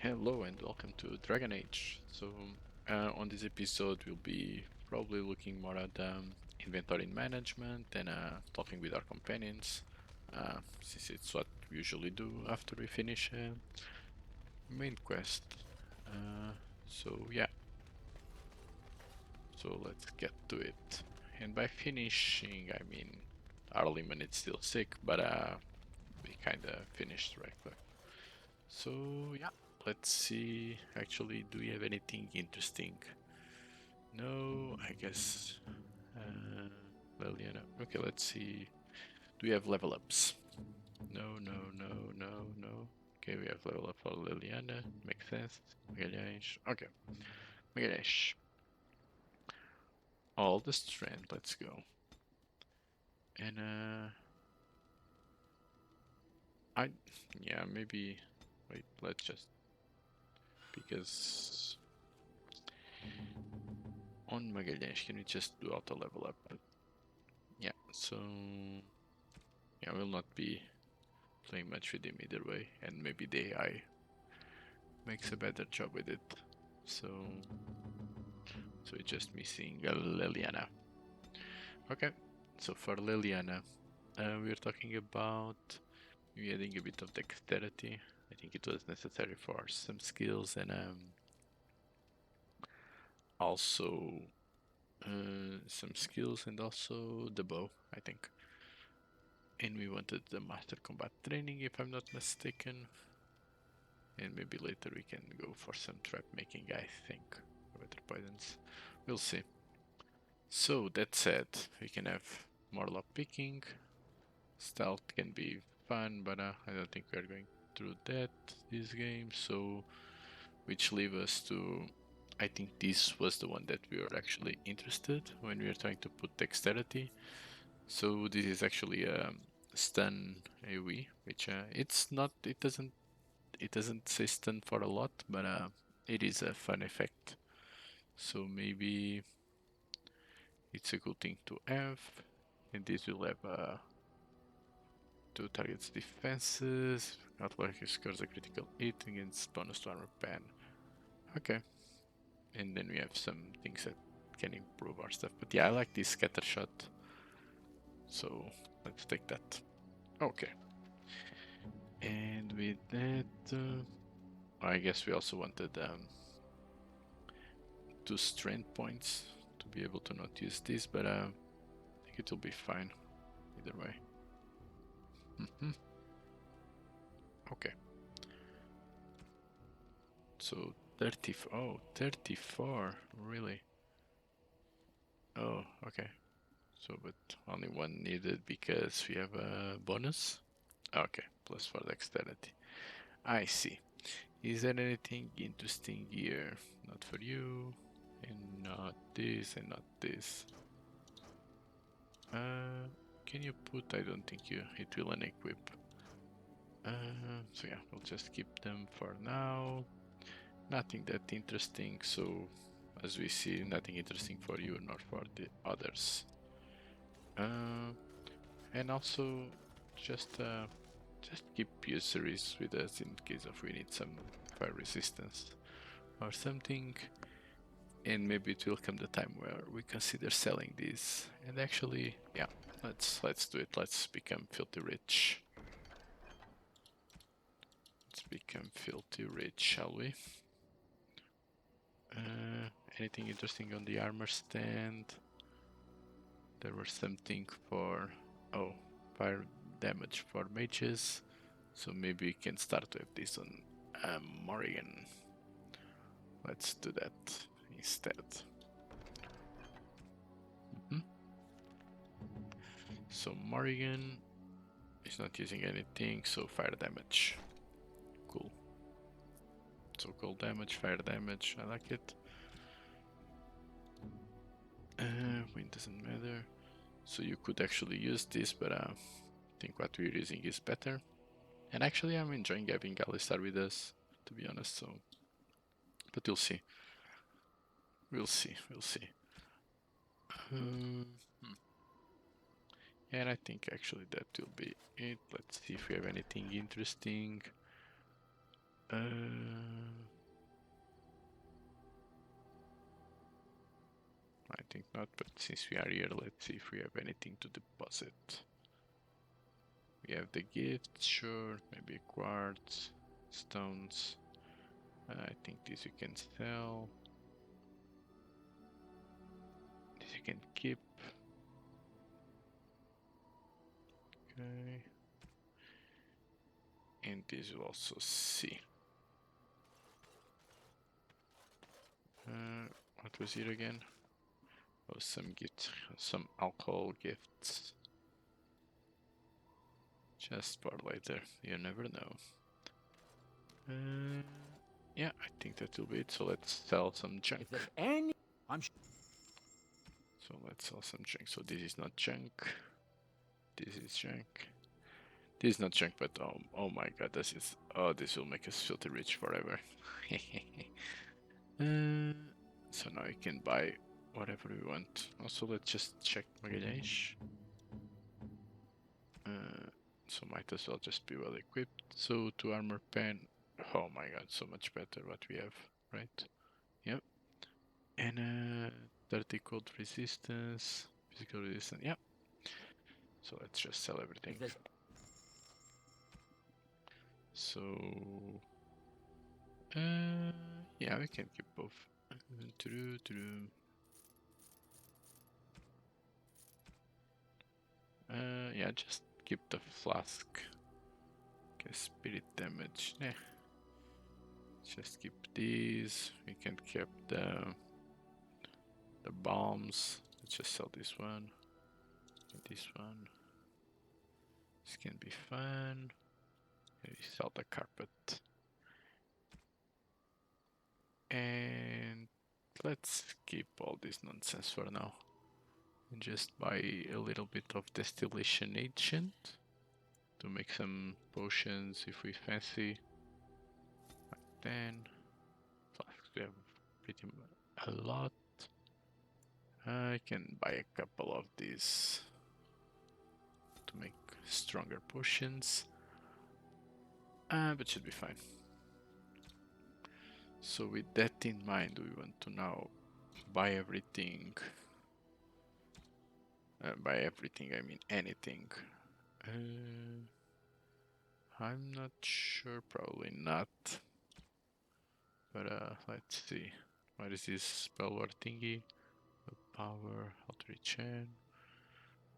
Hello and welcome to Dragon Age. On this episode, we'll be probably looking more at inventory management and talking with our companions, since it's what we usually do after we finish a main quest. Yeah, so let's get to it. And by finishing, I mean Arliman is still sick, but we kinda finished Redcliff. So yeah, let's see. Actually, do we have anything interesting? No, I guess. Leliana. Okay, let's see. Do we have level ups? No, no, no, no, no. Okay, we have level up for Leliana. Makes sense. Magalhães. Okay. Magalhães. All the strength. Let's go. And yeah, maybe. Wait. Let's just because on Magalhães, can we just do auto level up? Yeah. So yeah, we'll not be playing much with him either way, and maybe the AI makes a better job with it. So it's just missing Leliana. Okay, so for Leliana, we're talking about adding a bit of dexterity. I think it was necessary for some skills and also some skills and also the bow, I think. And we wanted the master combat training, if I'm not mistaken. And maybe later we can go for some trap making, I think. Better poisons. We'll see. So that said, we can have more lock picking. Stealth can be fun, but I don't think we are going through that this game. So, which leaves us to, I think this was the one that we were actually interested when we were trying to put dexterity. So this is actually a stun AoE, which it's not. It doesn't say stun for a lot, but it is a fun effect. So maybe it's a good thing to have. And this will have 2 targets defenses. Athletic scores a critical hit against bonus to armor pen. Okay. And then we have some things that can improve our stuff. But yeah, I like this scatter shot. So let's take that. Okay. And with that, I guess we also wanted 2 strength points to be able to not use this, but I think it will be fine either way. Okay. So 34, really? Oh, okay. So, but only one needed because we have a bonus? Okay, plus for dexterity. I see. Is there anything interesting here? Not for you, and not this, and not this. Can you put? I don't think it will unequip. So yeah, we'll just keep them for now. Nothing that interesting, so as we see, nothing interesting for you nor for the others. And also, just keep usuries with us in case of we need some fire resistance or something. And maybe it will come the time where we consider selling these. And actually, yeah, let's do it. Let's become filthy rich. Let's become filthy rich, shall we? Anything interesting on the armor stand? There was something for fire damage for mages, so maybe we can start with this on Morrigan. Let's do that instead. So Morrigan is not using anything, so fire damage. Cool. So cold damage, fire damage, I like it. Wind doesn't matter. So you could actually use this, but I think what we're using is better. And actually I'm enjoying having Alistar with us, to be honest, so... But we'll see. We'll see. And I think actually that will be it. Let's see if we have anything interesting. think not, but since we are here, let's see if we have anything to deposit. We have the gifts, sure, maybe quartz, stones. I think this we can sell. This you can keep. Okay. And this will also see. What was it again? Oh, some gifts, some alcohol gifts. Just for later, you never know. Yeah, I think that will be it. So let's sell some junk. If there's any, So let's sell some junk. So this is not junk. This is junk. This is not junk, but oh my god, this is this will make us filthy rich forever. So now we can buy whatever we want. Also, let's just check Magallanes. So might as well just be well equipped. So to armor pen, oh my god, so much better what we have, right? Yep. And 30 cold resistance, physical resistance, yep. So let's just sell everything. So yeah, we can keep both. Yeah, just keep the flask. Okay, spirit damage. Nah. Just keep these. We can keep the bombs. Let's just sell this one. And this one. This can be fun. Maybe sell the carpet. And let's keep all this nonsense for now. And just buy a little bit of distillation agent to make some potions if we fancy. Like 10. Flasks we have pretty much a lot. I can buy a couple of these to make stronger potions. But should be fine. So with that in mind, we want to now buy everything. By everything, I mean anything. I'm not sure, probably not. But let's see. What is this spell word thingy? Power, outreach chain.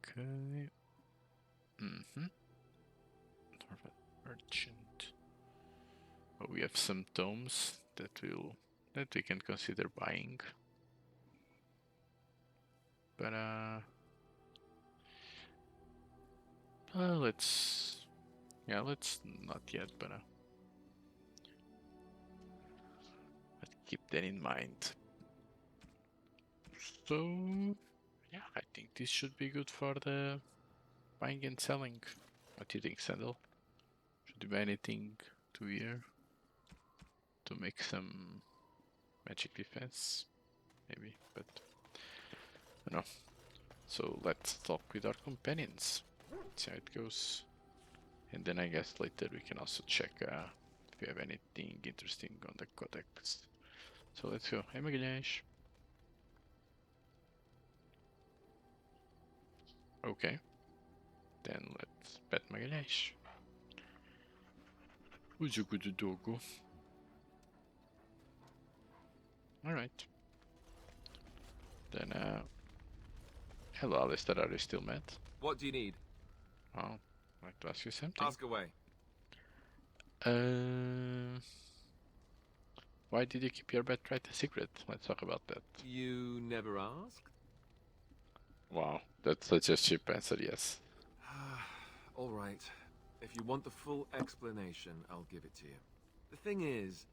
Okay. Merchant. Oh, we have some tomes that we can consider buying. But let's not yet, but let's keep that in mind. So yeah, I think this should be good for the buying and selling. What do you think, Sandal? Should we buy anything to here to make some magic defense? Maybe, but I don't know. So let's talk with our companions. See how it goes. And then I guess later we can also check if we have anything interesting on the Codex. So let's go. Hey Magallanes. Okay. Then let's pet Magallanes. Who's a good doggo? Alright. Then hello Alistar, are you still mad? What do you need? Oh, I'd like to ask you something. Ask away. Why did you keep your birthright a secret? Let's talk about that. You never asked? Wow, that's such a cheap answer, yes. All right. If you want the full explanation, I'll give it to you. The thing is,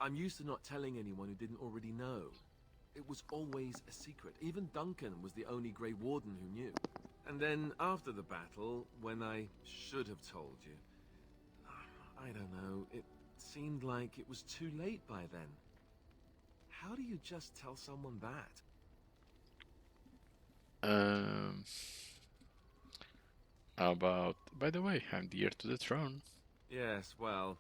I'm used to not telling anyone who didn't already know. It was always a secret. Even Duncan was the only Grey Warden who knew. And then after the battle, when I should have told you, I don't know, it seemed like it was too late by then. How do you just tell someone that? How about, by the way, I'm the heir to the throne. Yes, well,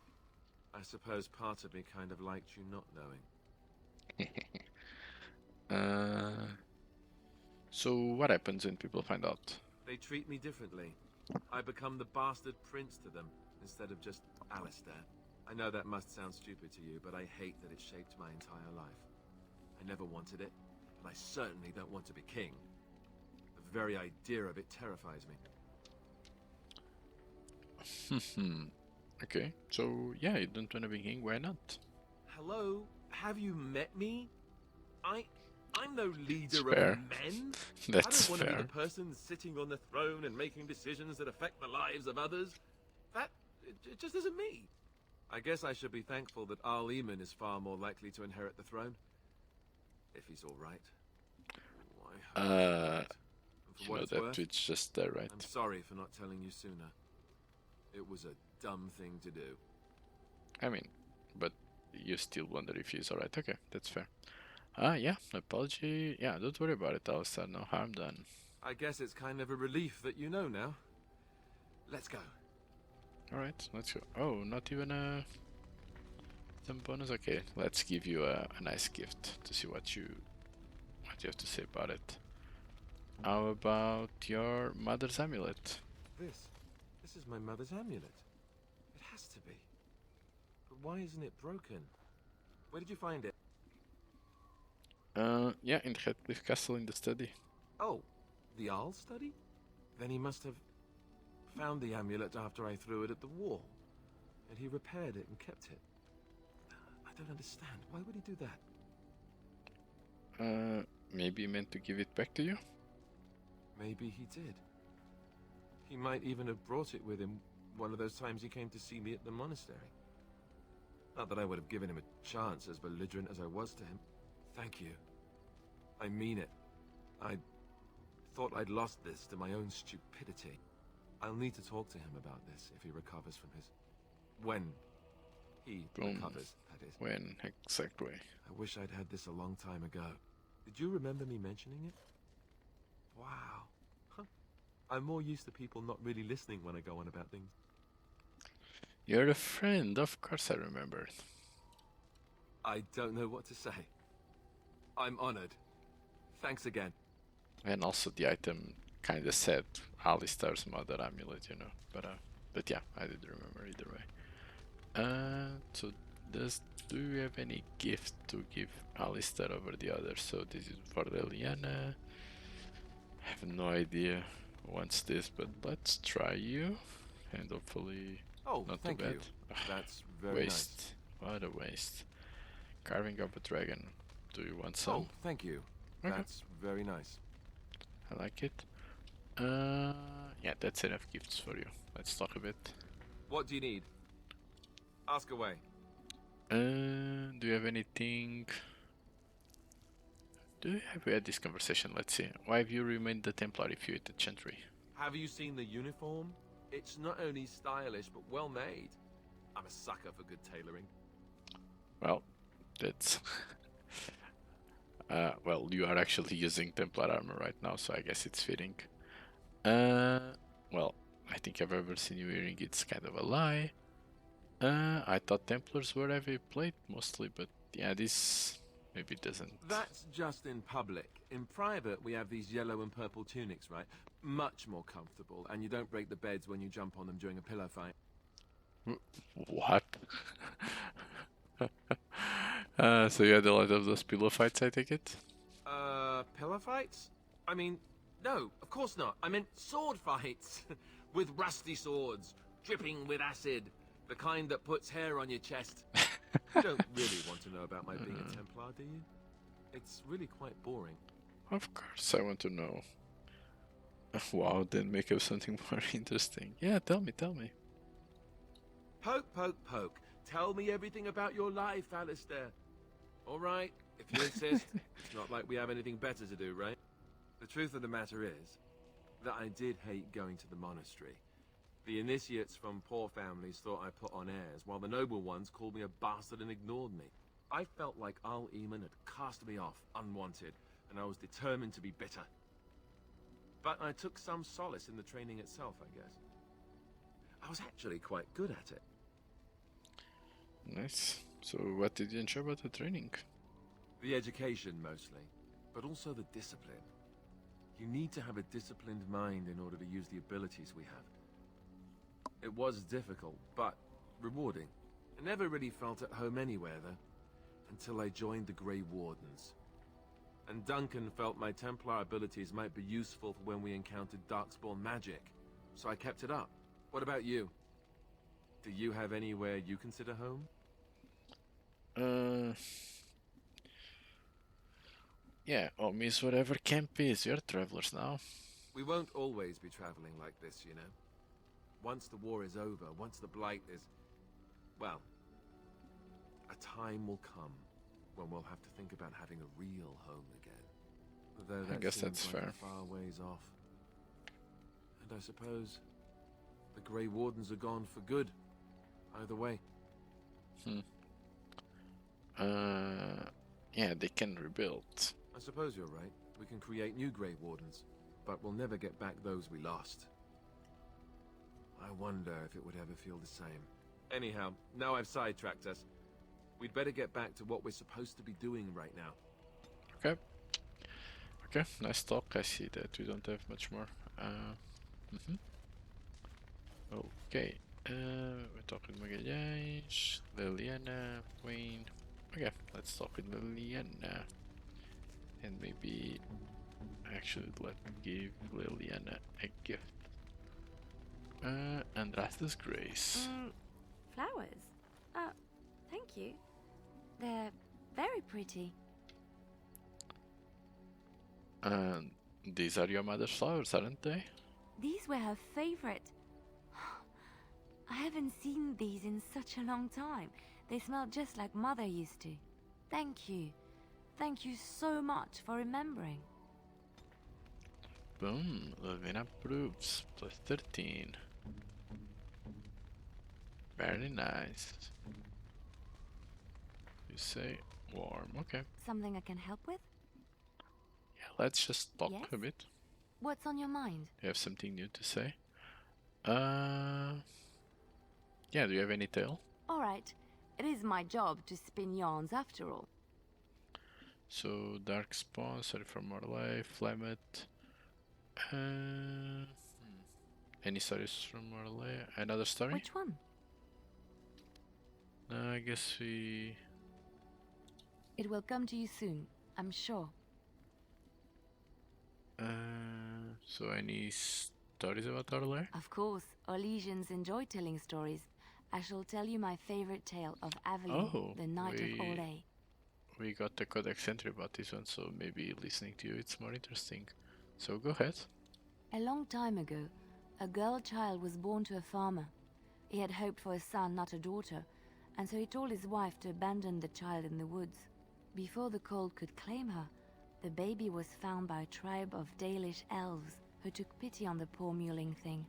I suppose part of me kind of liked you not knowing. So what happens when people find out? They treat me differently. I become the bastard prince to them, instead of just Alistar. I know that must sound stupid to you, but I hate that it shaped my entire life. I never wanted it, and I certainly don't want to be king. The very idea of it terrifies me. Okay, so yeah, you don't want to be king, why not? Hello? Have you met me? I'm no It's leader fair. of men. That's I don't want to be fair. the person sitting on the throne and making decisions that affect the lives of others. It just isn't me. I guess I should be thankful that Eamon is far more likely to inherit the throne. If he's alright. I hope he's all right. And for You what know it's that worth, tweet's just there, right? I'm sorry for not telling you sooner. It was a dumb thing to do. I mean, but you still wonder if he's alright. Okay, that's fair. Yeah, apology. Yeah, don't worry about it, Alistar. No harm done. I guess it's kind of a relief that you know now. Let's go. Alright, let's go. Oh, not even some bonus? Okay, let's give you a nice gift to see what you have to say about it. How about your mother's amulet? This is my mother's amulet. It has to be. But why isn't it broken? Where did you find it? Yeah, in Redcliff Castle in the study. Oh, the Arl study? Then he must have found the amulet after I threw it at the wall. And he repaired it and kept it. I don't understand. Why would he do that? Maybe he meant to give it back to you? Maybe he did. He might even have brought it with him one of those times he came to see me at the monastery. Not that I would have given him a chance, as belligerent as I was to him. Thank you. I mean it. I thought I'd lost this to my own stupidity. I'll need to talk to him about this if he recovers from his... When he recovers, that is. When, exactly. I wish I'd had this a long time ago. Did you remember me mentioning it? Wow. Huh. I'm more used to people not really listening when I go on about things. You're a friend, of course I remembered. I don't know what to say. I'm honored. Thanks again. And also the item kinda said Alistar's mother amulet, you know. But yeah, I did remember either way. So do you have any gift to give Alistar over the others? So this is for Leliana. I have no idea who wants this, but let's try you. And hopefully not thank too bad. you. That's very Waste. What a waste. Carving of a dragon. Do you want some? Oh, thank you. Okay. That's very nice. I like it. Yeah, that's enough gifts for you. Let's talk a bit. What do you need? Ask away. Do you have anything? Have we had this conversation? Let's see. Why have you remained the Templar if you hit the Chantry? Have you seen the uniform? It's not only stylish, but well made. I'm a sucker for good tailoring. Well, that's... well, you are actually using Templar armor right now, so I guess it's fitting. Well, I think I've ever seen you wearing it's kind of a lie. I thought Templars were heavy plate mostly, but yeah, this maybe doesn't. That's just in public. In private, we have these yellow and purple tunics, right? Much more comfortable, and you don't break the beds when you jump on them during a pillow fight. What? So you had a lot of those pillow fights, I take it? Pillow fights? I mean, no, of course not. I meant sword fights. With rusty swords, dripping with acid. The kind that puts hair on your chest. You don't really want to know about my being a Templar, do you? It's really quite boring. Of course I want to know. Wow, then make up something more interesting. Yeah, tell me. Poke, poke, poke. Tell me everything about your life, Alistar. All right, if you insist. It's not like we have anything better to do, right? The truth of the matter is that I did hate going to the monastery. The initiates from poor families thought I put on airs, while the noble ones called me a bastard and ignored me. I felt like Eamon had cast me off, unwanted, and I was determined to be bitter. But I took some solace in the training itself, I guess. I was actually quite good at it. Nice. So what did you enjoy about the training? The education, mostly, but also the discipline. You need to have a disciplined mind in order to use the abilities we have. It was difficult, but rewarding. I never really felt at home anywhere, though, until I joined the Grey Wardens. And Duncan felt my Templar abilities might be useful for when we encountered Darkspawn magic, so I kept it up. What about you? Do you have anywhere you consider home? Yeah, home is whatever camp is. We're travelers now. We won't always be traveling like this, you know. Once the war is over, once the Blight is... well, a time will come when we'll have to think about having a real home again. Though that I guess seems that's like fair. a far ways off. And I suppose the Grey Wardens are gone for good. Either way. Yeah, they can rebuild. I suppose you're right. We can create new Grey Wardens, but we'll never get back those we lost. I wonder if it would ever feel the same. Anyhow, now I've sidetracked us. We'd better get back to what we're supposed to be doing right now. Okay. Okay, nice talk. I see that we don't have much more. Okay. We're talking Morrigan, Leliana, Wynne. Okay, let's talk with Leliana. And maybe actually let me give Leliana a gift. Andraste's Grace. Flowers? Thank you. They're very pretty. And these are your mother's flowers, aren't they? These were her favorite. I haven't seen these in such a long time. They smell just like Mother used to. Thank you. Thank you so much for remembering. Boom, Leliana approves. Plus 13. Very nice. You say warm, okay. Something I can help with? Yeah, let's just talk Yes? a bit. What's on your mind? You have something new to say? Yeah, do you have any tale? Alright. It is my job to spin yarns after all. So, Darkspawn, sorry for more life, Flamet. Any stories from Morley? Another story? Which one? I guess we... It will come to you soon, I'm sure. So any stories about Orlais? Of course, Orlesians enjoy telling stories. I shall tell you my favorite tale of Aveline, Oh, the Knight of Orlais. We got the Codex entry about this one, so maybe listening to you it's more interesting. So go ahead. A long time ago, a girl child was born to a farmer. He had hoped for a son, not a daughter, and so he told his wife to abandon the child in the woods. Before the cold could claim her, the baby was found by a tribe of Dalish elves who took pity on the poor mewling thing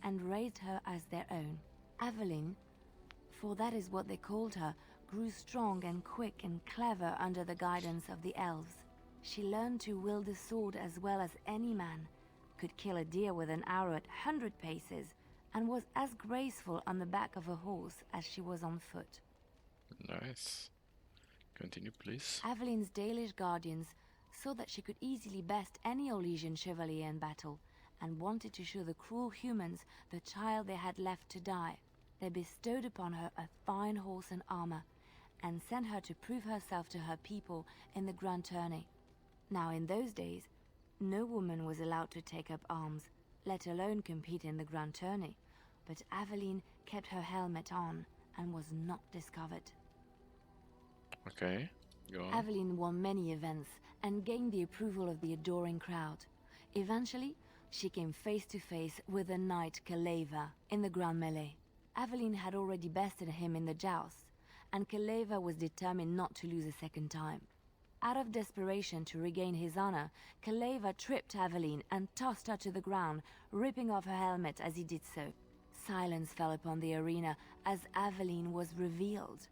and raised her as their own. Aveline, for that is what they called her, grew strong and quick and clever under the guidance of the elves. She learned to wield the sword as well as any man, could kill a deer with an arrow at 100 paces, and was as graceful on the back of a horse as she was on foot. Nice. Continue, please. Aveline's Dalish guardians saw that she could easily best any Orlesian chevalier in battle, and wanted to show the cruel humans the child they had left to die. They bestowed upon her a fine horse and armor, and sent her to prove herself to her people in the Grand Tourney. Now in those days, no woman was allowed to take up arms, let alone compete in the Grand Tourney, but Aveline kept her helmet on and was not discovered. Okay, go on. Aveline won many events and gained the approval of the adoring crowd. Eventually, she came face to face with the knight Kaleva in the Grand Melee. Aveline had already bested him in the joust, and Kaleva was determined not to lose a second time. Out of desperation to regain his honor, Kaleva tripped Aveline and tossed her to the ground, ripping off her helmet as he did so. Silence fell upon the arena as Aveline was revealed.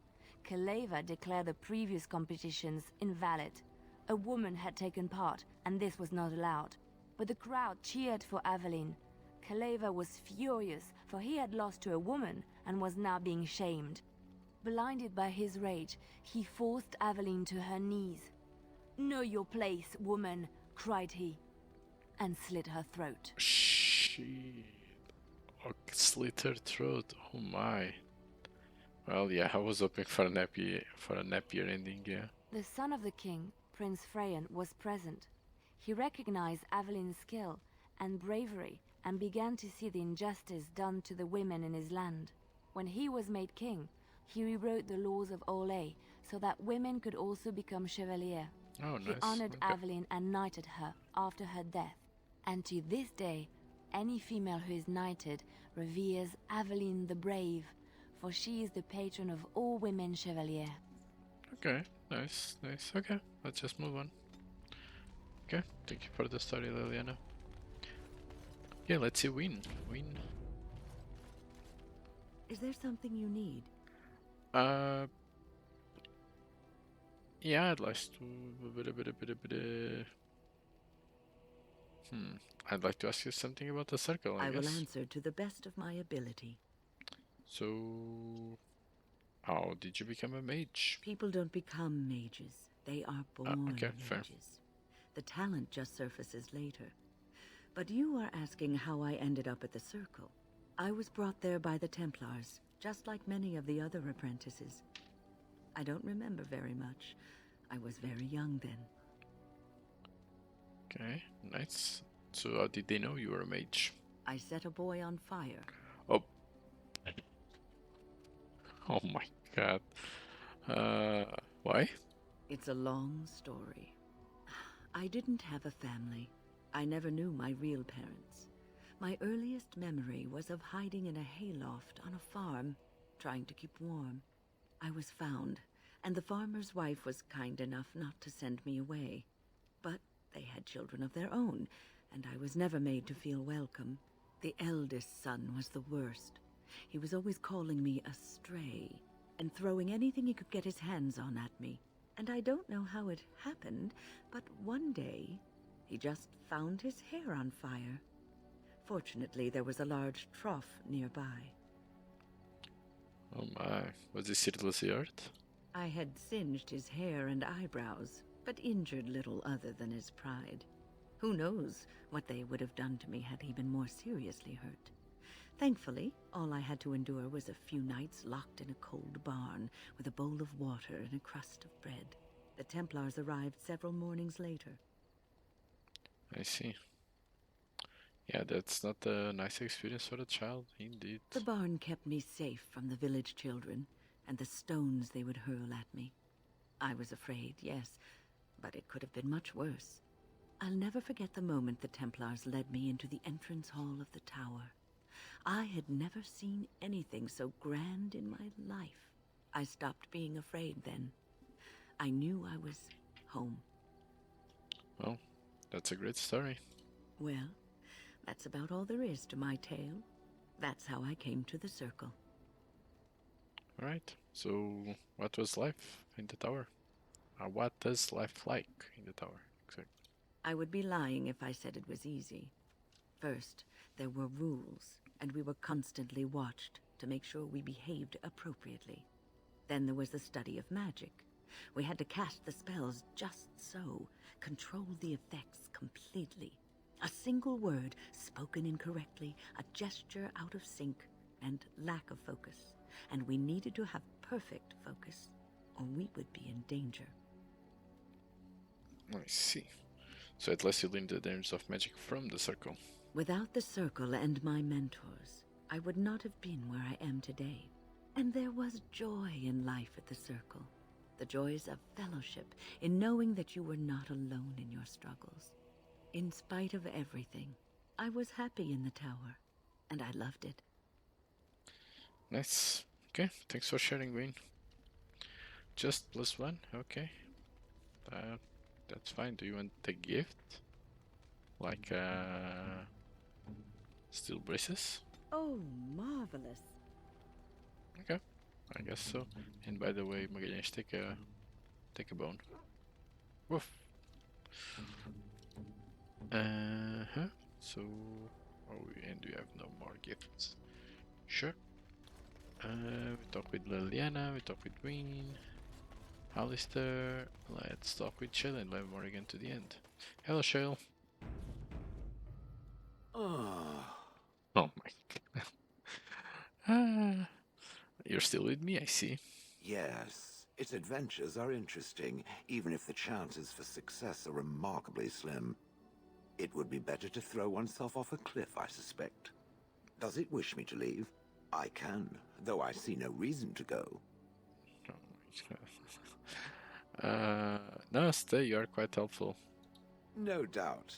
Kaleva declared the previous competitions invalid. A woman had taken part, and this was not allowed. But the crowd cheered for Aveline. Kaleva was furious, for he had lost to a woman and was now being shamed. Blinded by his rage, he forced Aveline to her knees. "Know your place, woman," cried he. and slit her throat. Shit. Oh, slit her throat. Oh my. Well, yeah, I was hoping for an happier ending, yeah. The son of the king, Prince Freyan, was present. He recognized Avelin's skill and bravery and began to see the injustice done to the women in his land. When he was made king, he rewrote the laws of Olay so that women could also become chevalier. Oh, He nice. honored Okay. Aveline and knighted her after her death. And to this day, any female who is knighted reveres Aveline the Brave, for she is the patron of all women chevalier. Okay, nice. Okay, let's just move on. Okay, thank you for the story, Leliana. Yeah, let's see Wynne. Is there something you need? Yeah, I'd like to... I'd like to ask you something about the circle, I I will guess. answer to the best of my ability. So... how did you become a mage? People don't become mages. They are born okay, fair. mages. The talent just surfaces later. But you are asking how I ended up at the Circle. I was brought there by the Templars, just like many of the other apprentices. I don't remember very much. I was very young then. Okay, nice. So how did they know you were a mage? I set a boy on fire. Oh. Oh my god. Why? It's a long story. I didn't have a family. I never knew my real parents. My earliest memory was of hiding in a hayloft on a farm, trying to keep warm. I was found, and the farmer's wife was kind enough not to send me away. But they had children of their own, and I was never made to feel welcome. The eldest son was the worst. He was always calling me a stray, and throwing anything he could get his hands on at me. And I don't know how it happened, but one day, he just found his hair on fire. Fortunately, there was a large trough nearby. Oh my, was he seriously hurt? I had singed his hair and eyebrows, but injured little other than his pride. Who knows what they would have done to me had he been more seriously hurt. Thankfully, all I had to endure was a few nights locked in a cold barn with a bowl of water and a crust of bread. The Templars arrived several mornings later. I see. Yeah, that's not a nice experience for a child, indeed. The barn kept me safe from the village children and the stones they would hurl at me. I was afraid, yes, but it could have been much worse. I'll never forget the moment the Templars led me into the entrance hall of the tower. I had never seen anything so grand in my life. I stopped being afraid then. I knew I was home. Well, that's a great story. Well, that's about all there is to my tale. That's how I came to the Circle. Alright, so what was life in the tower? What is life like in the tower, exactly? I would be lying if I said it was easy. First, there were rules, and we were constantly watched to make sure we behaved appropriately. Then there was the study of magic. We had to cast the spells just so, control the effects completely. A single word spoken incorrectly, a gesture out of sync, and lack of focus. And we needed to have perfect focus, or we would be in danger. I see. So at least you learned the dangers of magic from the Circle. Without the Circle and my mentors, I would not have been where I am today. And there was joy in life at the Circle. The joys of fellowship, in knowing that you were not alone in your struggles. In spite of everything, I was happy in the tower, and I loved it. Nice. Okay, thanks for sharing, Wynne. Just +1, okay. That's fine. Do you want a gift? Like, steel braces? Oh, marvelous. Okay, I guess so. And by the way, Morrigan, take a bone. Woof. So, and we have no more gifts. Sure. We talk with Leliana, we talk with Wynne, Alistar. Let's talk with Shale and leave Morrigan to the end. Hello, Shale. Ah, Oh my god. You're still with me, I see. Yes, its adventures are interesting, even if the chances for success are remarkably slim. It would be better to throw oneself off a cliff, I suspect. Does it wish me to leave? I can, though I see no reason to go. Oh my god. No, stay, you are quite helpful. No doubt.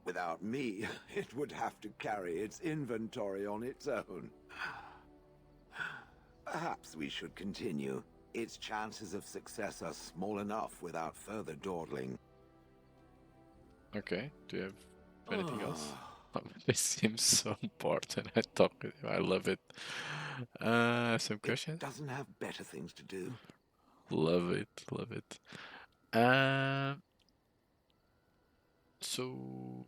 Without me, it would have to carry its inventory on its own. Perhaps we should continue. Its chances of success are small enough without further dawdling. Okay, do you have anything else? This seems so important. I talk with you. I love it. Some It questions? doesn't have better things to do. Love it, love it. So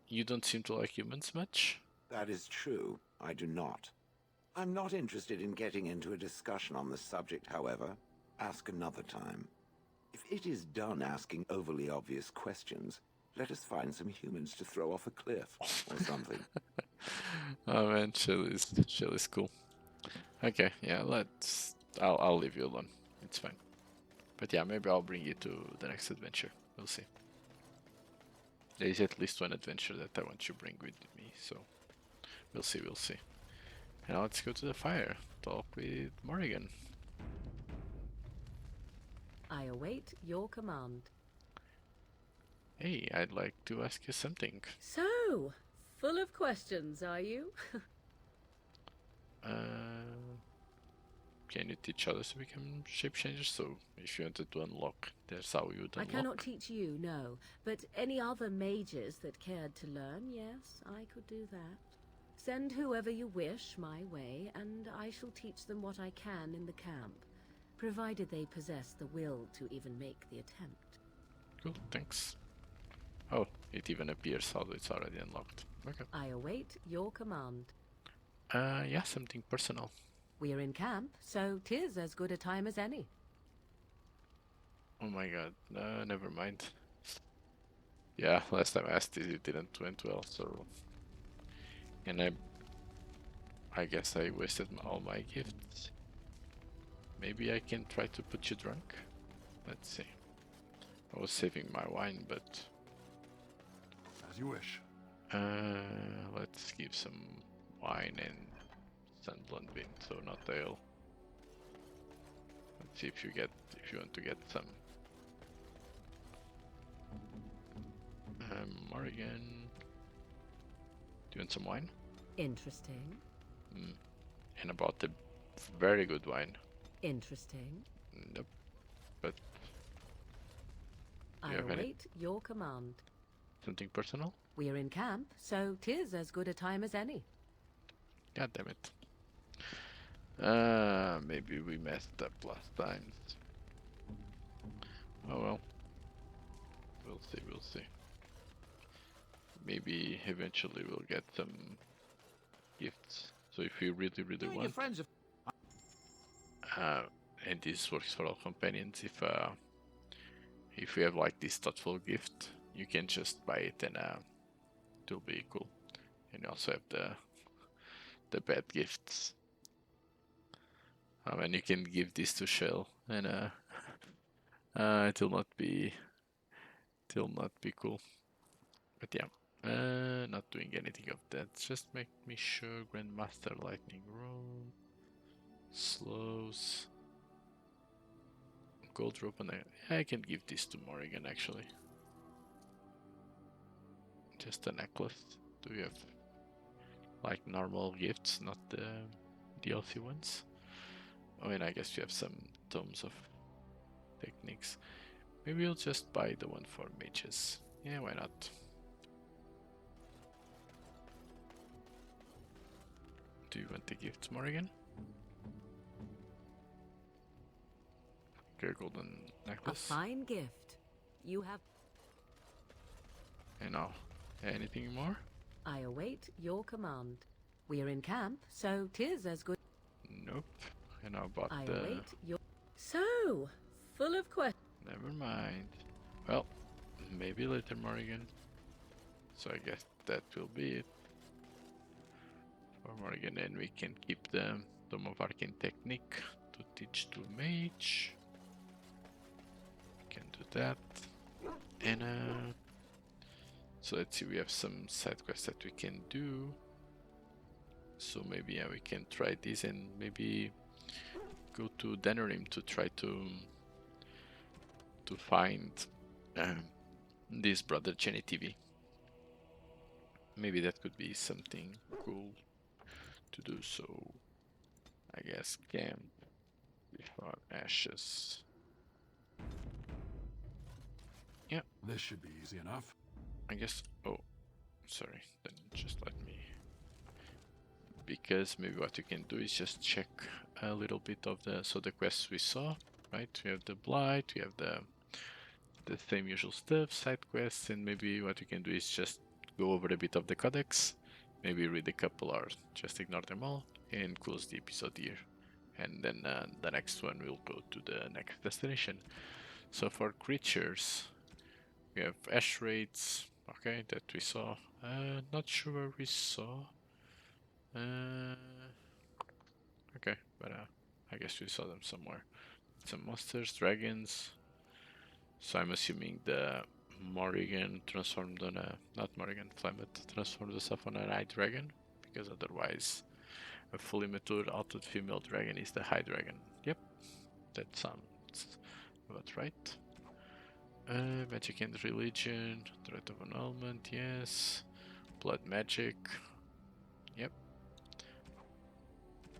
you don't seem to like humans much? That is true. I do not. I'm not interested in getting into a discussion on the subject, however. Ask another time. If it is done asking overly obvious questions, let us find some humans to throw off a cliff or something. Oh man, Shale is cool. Okay, yeah, I'll leave you alone. It's fine. But yeah, maybe I'll bring you to the next adventure. We'll see. There is at least one adventure that I want you to bring with me, so we'll see, we'll see. And now let's go to the fire. Talk with Morrigan. I await your command. Hey, I'd like to ask you something. So, full of questions, are you? Can you teach others to become shape changers? So, if you wanted to unlock, that's how you would I unlock. cannot teach you, no. But any other mages that cared to learn, yes, I could do that. Send whoever you wish my way, and I shall teach them what I can in the camp, provided they possess the will to even make the attempt. Cool, thanks. Oh, it even appears how it's already unlocked. Okay. I await your command. Yeah, something personal. We are in camp, so 'tis as good a time as any. Oh my god, never mind. Yeah, last time I asked it, it didn't went well, so... And I guess I wasted all my gifts. Maybe I can try to put you drunk? Let's see. I was saving my wine, but... As you wish. Let's give some wine and Sunblend Bean, so not ale. Let's see if you want to get some. Morrigan, do you want some wine? Interesting. And about the very good wine. Interesting. Nope. But I await your command. something personal? We are in camp, so 'tis as good a time as any. God damn it. Maybe we messed up last time. Oh well. We'll see, we'll see. Maybe eventually we'll get some gifts. So if you really want, Your friends are... and this works for all companions, if you have like this thoughtful gift, you can just buy it and it will be cool. And you also have the bad gifts. And you can give this to Shale, and it will not be cool. But yeah, not doing anything of that. Just make me sure. Grandmaster Lightning Room, slows, gold rope, and I can give this to Morrigan actually. Just a necklace. Do you have like normal gifts, not the DLC ones? I mean, I guess you have some tomes of techniques. Maybe we'll just buy the one for mages. Yeah, why not? Do you want the gifts, Morrigan? Okay, golden A necklace. fine gift. You have... And now, anything more? I await your command. We are in camp, so 'tis as good... Nope. And how about I the... await your... So, full of questions. Never mind. Well, maybe later, Morrigan. So I guess that will be it. for Morrigan, and we can keep the Tome of Arcane Technique to teach to Mage. We can do that. And so let's see, we have some side quests that we can do. So maybe we can try this and maybe go to Denerim to try to find this brother Jenny TV. Maybe that could be something cool to do. So I guess camp before ashes. Yeah. This should be easy enough. I guess. Oh, sorry. Then just let me. Because maybe what you can do is just check a little bit of the quests we saw, right? We have the blight, we have the same usual stuff, side quests, and maybe what you can do is just go over a bit of the Codex, maybe read a couple or just ignore them all, and close the episode here. And then the next one will go to the next destination. So for creatures, we have ash raids, okay, that we saw. Not sure where we saw. Okay, but I guess we saw them somewhere. Some monsters, dragons. So I'm assuming the Morrigan transformed on a, not Morrigan, Flamet transformed herself on a high dragon, because otherwise a fully matured altered female dragon is the high dragon. Yep, that sounds about right. Magic and religion, threat of annulment, yes. Blood magic, yep.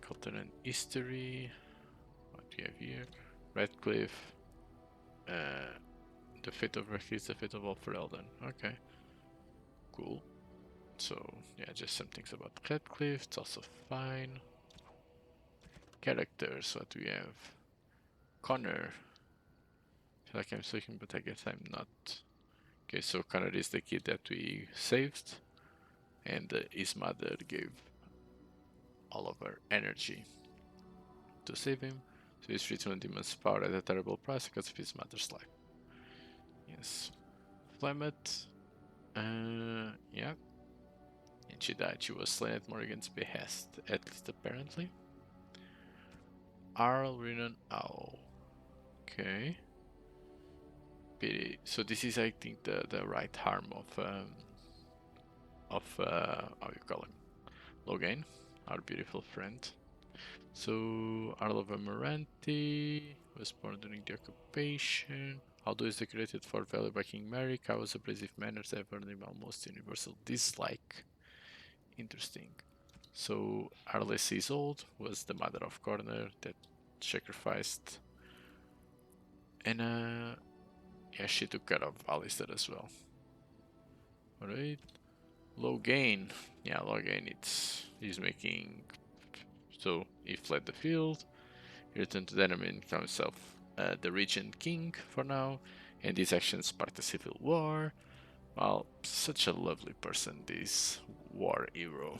Culture and history, what do we have here? Redcliff, the fate of Redcliff, the fate of all for Elden. Okay, cool. So yeah, just some things about Redcliff, it's also fine. Characters, what do we have? Connor. I feel like I'm sleeping, but I guess I'm not. Okay, so Connor is the kid that we saved, and his mother gave all of her energy to save him. So he's free to earn demon's power at a terrible price because of his mother's life. Yes. Flamet. Yeah. And she died. She was slain at Morrigan's behest, at least apparently. Arl Renan Owl. Okay. Pity. So this is, I think, the right arm of how you call him? Logain, our beautiful friend. So Arl of Amaranthi was born during the occupation. Although is decorated for valor by King Merrick, Kawa's abrasive manners have earned him almost universal dislike. Interesting. So Arles is old, was the mother of Connor that sacrificed, and yeah, she took care of Alistar as well. Alright. Logain. Yeah, Logain, he's making, so he fled the field, he returned to Denerim and found himself the Regent King for now, and his actions sparked a civil war. Well, such a lovely person, this war hero.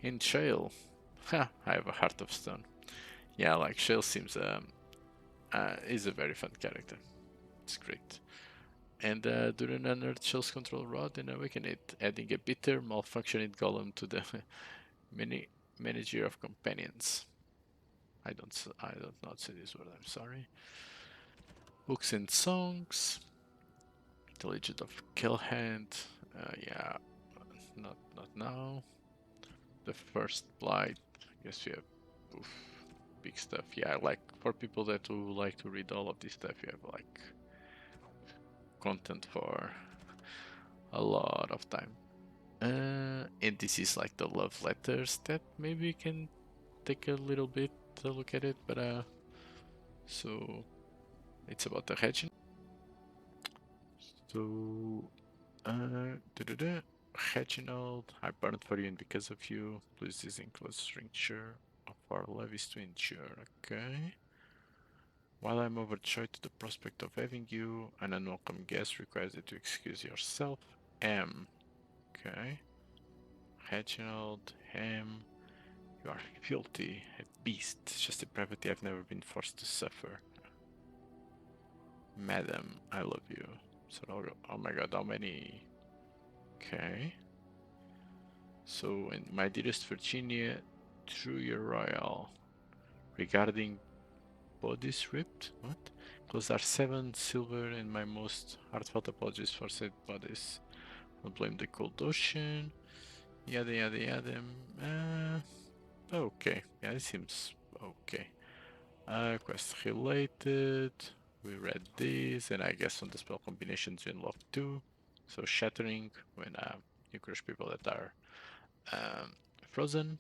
In Shale, I have a heart of stone. Yeah, like Shale seems is a very fun character. It's great. And during unearthed Shale's control rod and awaken it, adding a bitter, malfunctioning golem to the manager of companions. I don't not say this word. I'm sorry. Books and songs. The Legend of Killhand. Yeah, not now. The first blight. I guess we have big stuff. Yeah, like for people that who like to read all of this stuff, you have like content for a lot of time. And this is like the love letters that maybe we can take a little bit to look at it, but so it's about the Reginald. So Reginald, I burned for you and because of you. Please this includes stricture of our levies to ensure. Okay. While I'm overjoyed to the prospect of having you, an unwelcome guest requires you to excuse yourself. M. Okay. Reginald, M. You are filthy, a beast, just a depravity I've never been forced to suffer. Madam, I love you. So, oh my god, how many? Okay. So, in my dearest Virginia, through your royal, regarding bodies ripped, what? Those are 7 silver and my most heartfelt apologies for said bodies. Don't blame the cold ocean. Yada yada yada. Okay, yeah, it seems okay. Quest related. We read this, and I guess on the spell combinations we unlock 2. So shattering when you crush people that are frozen.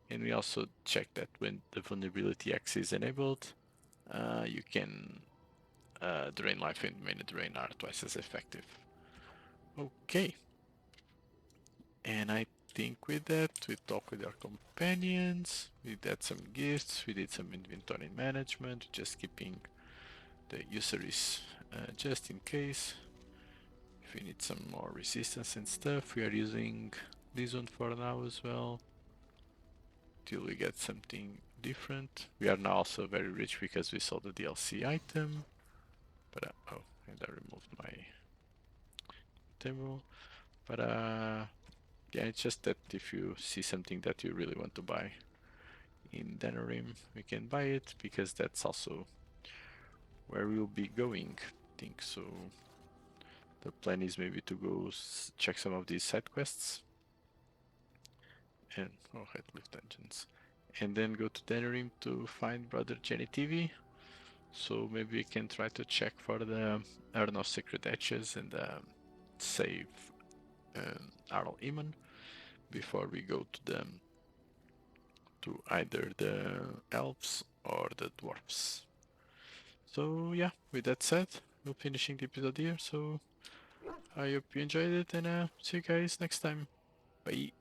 And we also check that when the vulnerability X is enabled, you can drain life and main drain are twice as effective. Okay. And I think with that, we talk with our companions, we did some gifts, we did some inventory management, just keeping the usuries just in case. If we need some more resistance and stuff, we are using this one for now as well, till we get something different. We are now also very rich because we sold the DLC item, but oh, and I removed my table. But yeah, it's just that if you see something that you really want to buy in Denerim, we can buy it, because that's also where we'll be going, I think. So the plan is maybe to go check some of these side quests and Redcliff dungeons, and then go to Denerim to find Brother Jenny TV. So maybe we can try to check for the Urn of Sacred Etches and save Arl Iman before we go to either the elves or the dwarfs. So yeah, with that said, we're finishing the episode here. So I hope you enjoyed it, and see you guys next time. Bye.